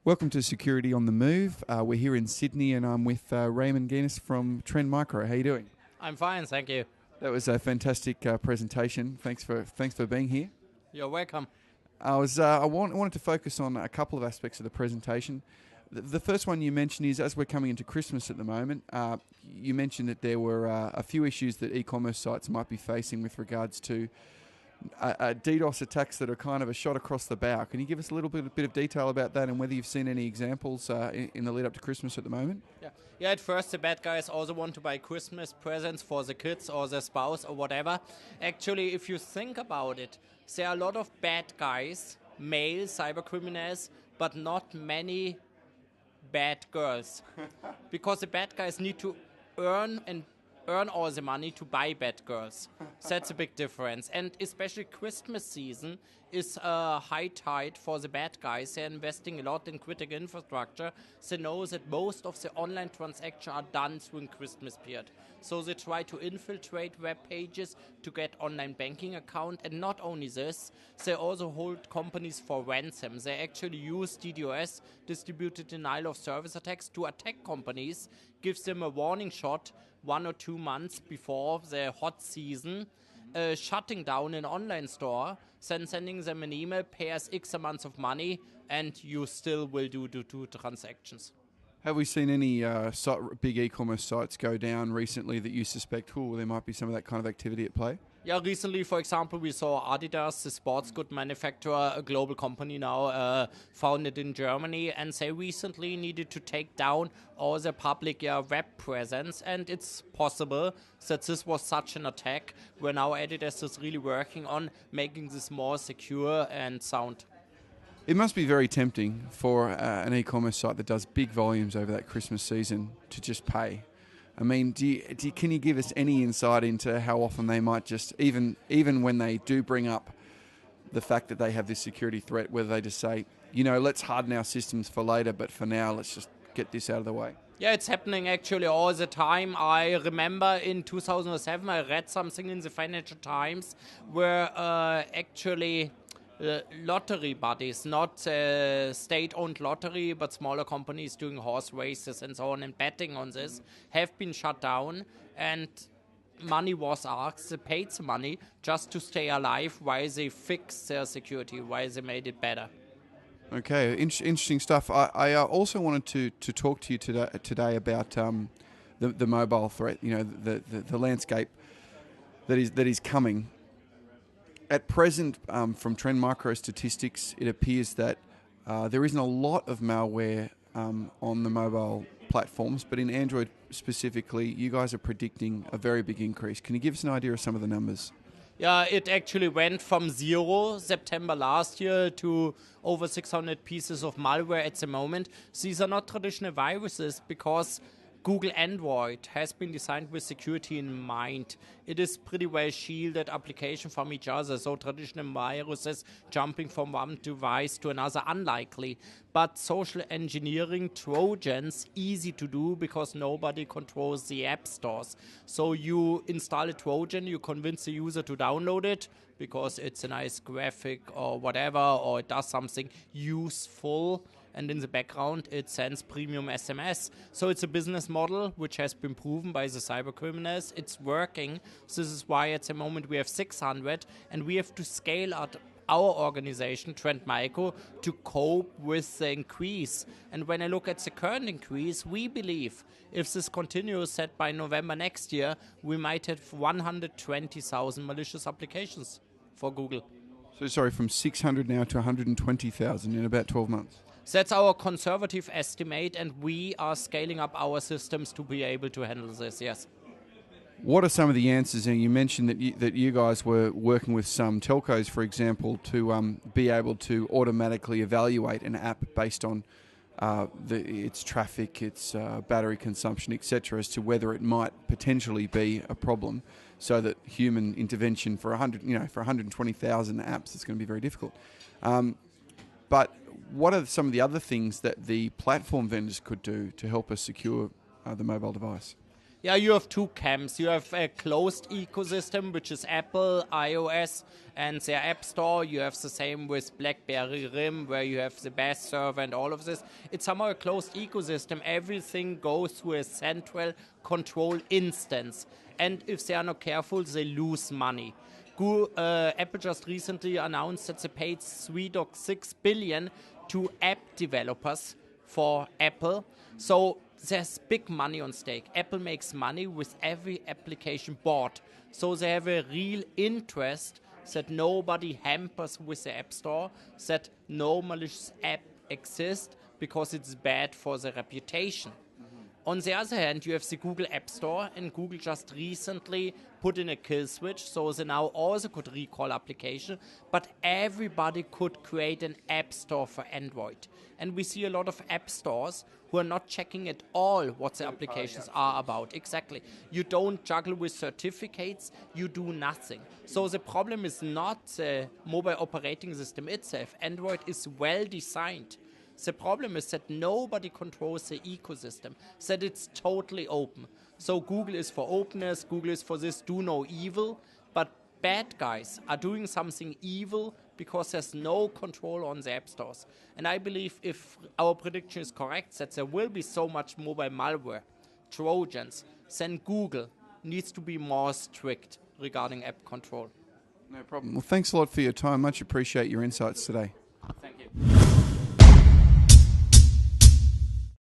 Welcome to Security on the Move. We're here in Sydney and I'm with Raimund from Trend Micro. How are you doing? I'm fine, thank you. That was a fantastic presentation. Thanks for being here. You're welcome. I wanted to focus on a couple of aspects of the presentation. The first one you mentioned is, as we're coming into Christmas at the moment, you mentioned that there were a few issues that e-commerce sites might be facing with regards to DDoS attacks that are kind of a shot across the bow. Can you give us a little bit of detail about that and whether you've seen any examples in the lead up to Christmas at the moment? Yeah. At first the bad guys also want to buy Christmas presents for the kids or the spouse or whatever. Actually, if you think about it, there are a lot of bad guys, male cyber criminals, but not many bad girls. Because the bad guys need to earn all the money to buy bad girls. That's a big difference. And especially Christmas season is a high tide for the bad guys. They're investing a lot in critical infrastructure. They know that most of the online transactions are done during Christmas period. So they try to infiltrate web pages to get online banking account. And not only this, they also hold companies for ransom. They actually use DDoS, distributed denial of service attacks, to attack companies, gives them a warning shot 1 or 2 months before the hot season, shutting down an online store, then sending them an email, pay us X amounts of money, and you still will do 2 transactions. Have we seen any big e-commerce sites go down recently that you suspect, there might be some of that kind of activity at play? Yeah, recently, for example, we saw Adidas, the sports good manufacturer, a global company now, founded in Germany, and they recently needed to take down all the public web presence, and it's possible that this was such an attack, where now Adidas is really working on making this more secure and sound. It must be very tempting for an e-commerce site that does big volumes over that Christmas season to just pay. I mean, can you give us any insight into how often they might just, even when they do bring up the fact that they have this security threat, whether they just say, let's harden our systems for later, but for now, let's just get this out of the way? Yeah, it's happening actually all the time. I remember in 2007, I read something in the Financial Times where actually lottery bodies, not state-owned lottery, but smaller companies doing horse races and so on and betting on this, have been shut down, and money was asked. They paid the money just to stay alive while they fixed their security, while they made it better. Okay, interesting stuff. I also wanted to talk to you today about the mobile threat. The landscape that is coming. At present, from Trend Micro statistics, it appears that there isn't a lot of malware on the mobile platforms, but in Android specifically, you guys are predicting a very big increase. Can you give us an idea of some of the numbers? Yeah, it actually went from 0 September last year to over 600 pieces of malware at the moment. These are not traditional viruses because Google Android has been designed with security in mind. It is pretty well shielded application from each other, so traditional viruses jumping from one device to another unlikely. But social engineering Trojans, easy to do because nobody controls the app stores. So you install a Trojan, you convince the user to download it because it's a nice graphic or whatever, or it does something useful, and in the background it sends premium SMS. So it's a business model which has been proven by the cyber criminals. It's working. This is why at the moment we have 600, and we have to scale up our organization, Trend Micro, to cope with the increase. And when I look at the current increase, we believe if this continues, that by November next year, we might have 120,000 malicious applications for Google. So sorry, from 600 now to 120,000 in about 12 months? That's our conservative estimate, and we are scaling up our systems to be able to handle this, yes. What are some of the answers? And you mentioned that you guys were working with some telcos, for example, to be able to automatically evaluate an app based on its traffic, its battery consumption, etc., as to whether it might potentially be a problem, so that human intervention for 120,000 apps is going to be very difficult. But what are some of the other things that the platform vendors could do to help us secure the mobile device? Yeah, you have two camps. You have a closed ecosystem, which is Apple, iOS, and their App Store. You have the same with BlackBerry RIM, where you have the best server and all of this. It's somehow a closed ecosystem. Everything goes through a central control instance. And if they are not careful, they lose money. Apple just recently announced that they paid $3.6 billion to app developers for Apple. So there's big money on stake. Apple makes money with every application bought. So they have a real interest that nobody hampers with the App Store, that no malicious app exists because it's bad for the reputation. On the other hand, you have the Google App Store, and Google just recently put in a kill switch, so they now also could recall application, but everybody could create an app store for Android. And we see a lot of app stores who are not checking at all what the applications are about. Exactly. You don't juggle with certificates, you do nothing. So the problem is not the mobile operating system itself. Android is well designed. The problem is that nobody controls the ecosystem, that it's totally open. So Google is for openness, Google is for this, do no evil, but bad guys are doing something evil because there's no control on the app stores. And I believe if our prediction is correct, that there will be so much mobile malware, Trojans, then Google needs to be more strict regarding app control. No problem. Well, thanks a lot for your time. Much appreciate your insights today. Thank you.